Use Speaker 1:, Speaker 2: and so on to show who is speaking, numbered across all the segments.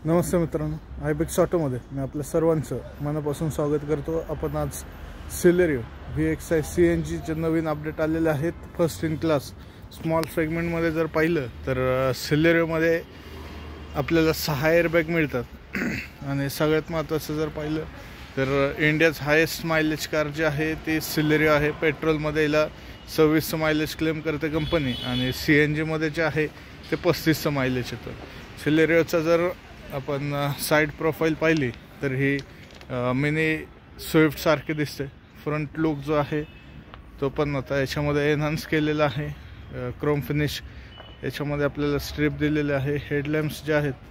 Speaker 1: नमस्ते मित्रांनो, आयबेक्स ऑटोमध्ये मी आपल्या सर्वांचं मनापासून स्वागत करतो। आपण आज सिलेरियो VXI CNGचे नवीन अपडेट आलेले आहेत। फर्स्ट इन क्लास स्मॉल सेगमेंटमध्ये जर पाहिलं तर सिलेरियोमध्ये आपल्याला 6 एअरबॅग मिळतात आणि सगळ्यात महत्त्वाचं जर पाहिलं तर इंडियाज हायेस्ट मायलेज कार जी आहे ती सिलेरियो आहे। पेट्रोलमध्ये याला 26चं मायलेज क्लेम करते कंपनी आणि CNGमध्ये जे आहे ते 35चं मायलेज येतं। सिलेरियोचा जर आपण साइड प्रोफाइल पाहिली तर ही मिनी स्विफ्ट सारखे दिसते। फ्रंट लुक जो आहे तो पण आता याच्यामध्ये एनहान्स केलेला आहे। क्रोम फिनिश याच्यामध्ये आपल्याला स्ट्रिप दिलेले आहे। हेडलॅम्प्स जे आहेत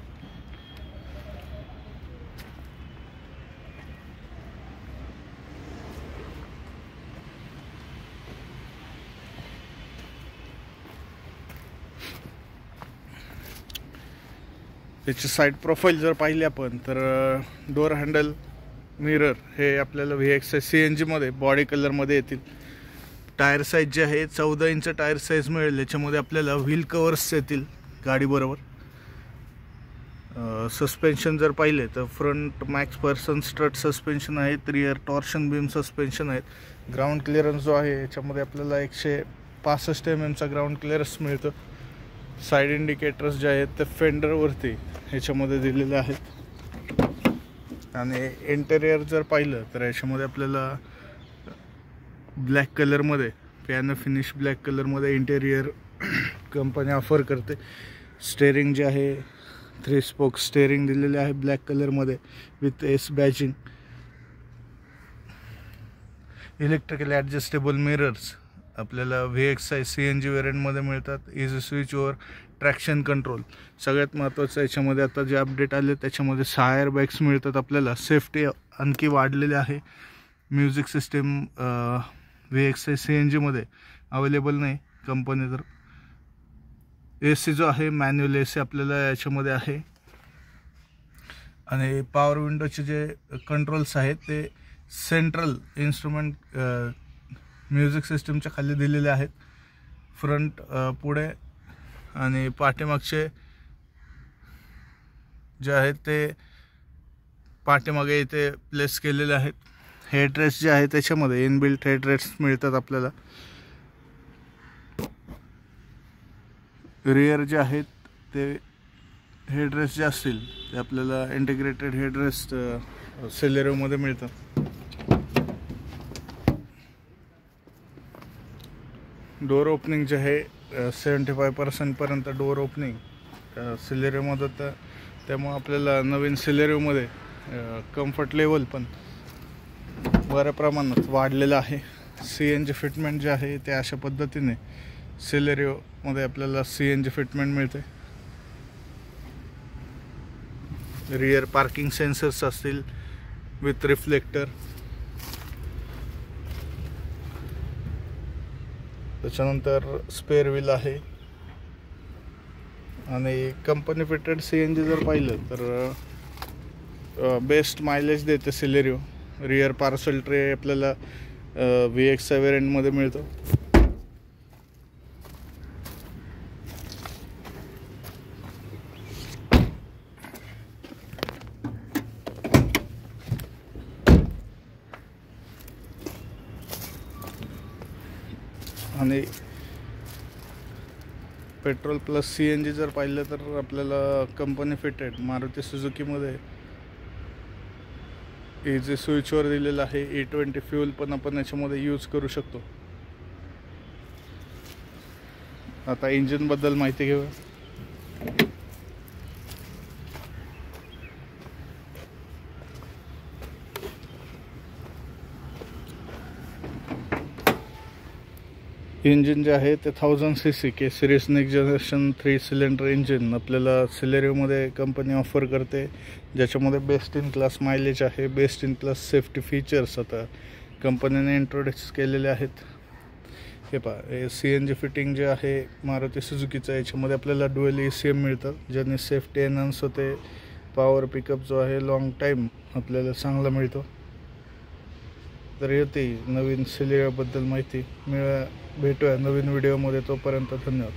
Speaker 1: याची साइड प्रोफाइल जर पाहिली आपण तर डोर हँडल मिरर हे आपल्याला VXI CNG मध्ये बॉडी कलर मध्ये येतील। टायर साइज जे आहे 14 इंच टायर साइज मिळेल। याच्यामध्ये आपल्याला व्हील कव्हर्स येतील गाडी बरोबर। सस्पेन्शन जर पाहिले तर front max person strut suspension आहे, रियर टॉर्शन बीम सस्पेन्शन आहेत। ग्राउंड क्लिअरन्स जो आहे याच्यामध्ये आपल्याला 165 mm चा ग्राउंड क्लिअरन्स मिळतो। साइड इंडिकेटर्स जे आहेत ते फेंडरवरती ह्याच्यामध्ये दिलेले आहेत आणि इंटेरियर जर पाहिलं तर याच्यामध्ये आपल्याला ब्लॅक कलरमध्ये पियानो फिनिश ब्लॅक कलरमध्ये इंटेरियर कंपनी ऑफर करते। स्टेअरिंग जे आहे 3 स्पोक स्टेअरिंग दिलेले आहे ब्लॅक कलरमध्ये with S बॅजिंग। Electrical adjustable mirrors आपल्याला VXI CNG वेरियंटमध्ये मिळतात। Easy switch over traction control. सगळ्यात महत्त्वाचं याच्यामध्ये आता जे अपडेट आले त्याच्यामध्ये 6 एअरबॅग्स मिळतात आपल्याला। सेफ्टी आणखी वाढलेली आहे। म्युझिक सिस्टीम VXI CNG मध्ये अवेलेबल नाही कंपनी तर। AC जो आहे मॅन्युअल AC आपल्याला याच्यामध्ये आहे आणि पॉवर विंडोचे जे कंट्रोल्स आहेत ते सेंट्रल इन्स्ट्रुमेंट म्युझिक सिस्टमच्या खाली दिलेले आहेत। फ्रंट पुढे आणि पाठीमागचे जे आहेत ते पाठीमागे इथे प्लेस केलेले आहेत। हेडरेस्ट जे आहे त्याच्यामध्ये इनबिल्ट हेडरेस्ट मिळतात आपल्याला। रियर जे आहेत ते हेडरेस्ट जे असतील ते आपल्याला इंटिग्रेटेड हेडरेस्ट सिलेरियोमध्ये मिळतात। डोर ओपनिंग जे आहे 75% पर्यंत डोर ओपनिंग सिलेरियोमध्ये तर त्यामुळे आपल्याला नवीन सिलेरियोमध्ये कम्फर्ट लेवल पण बऱ्या प्रमाणात वाढलेलं आहे। CNG फिटमेंट जे आहे ते अशा पद्धतीने सिलेरियोमध्ये आपल्याला CNG फिटमेंट मिळते। रियर पार्किंग सेन्सर्स असतील विथ रिफ्लेक्टर। त्याच्यानंतर स्पेअर व्हील आहे आणि कंपनी फिटेड CNG जर पाहिलं तर बेस्ट मायलेज देते सिलेरियो। रियर पार्सल ट्रे आपल्याला VXI वेरियंटमध्ये मिळतो। आणि पेट्रोल प्लस CNG जर पाहिलं तर आपल्याला कंपनी फिटेड मारुती सुझुकीमध्ये इझी स्विचवर दिलेलं आहे। E20 फ्यूल पण आपण याच्यामध्ये यूज करू शकतो। आता इंजिनबद्दल माहिती घेऊया। इंजिन जे आहे ते 1000 cc K series next generation 3 cylinder engine आपल्याला सिलेरियोमध्ये कंपनी ऑफर करते, ज्याच्यामध्ये बेस्ट इन क्लास मायलेज आहे। Best in class safety features आता कंपनीने इंट्रोड्यूस केलेले आहेत। हे पहा CNG फिटिंग जे आहे मारुती सुझुकीचं याच्यामध्ये आपल्याला ड्युअल ECM मिळतात ज्याने सेफ्टी एनहान्स होते। पॉवर पिकअप जो आहे लॉंग टाईम आपल्याला चांगला मिळतो। तर येते नवीन सिलेरियोबद्दल माहिती भेटूया नवीन व्हिडिओमध्ये। तोपर्यंत धन्यवाद।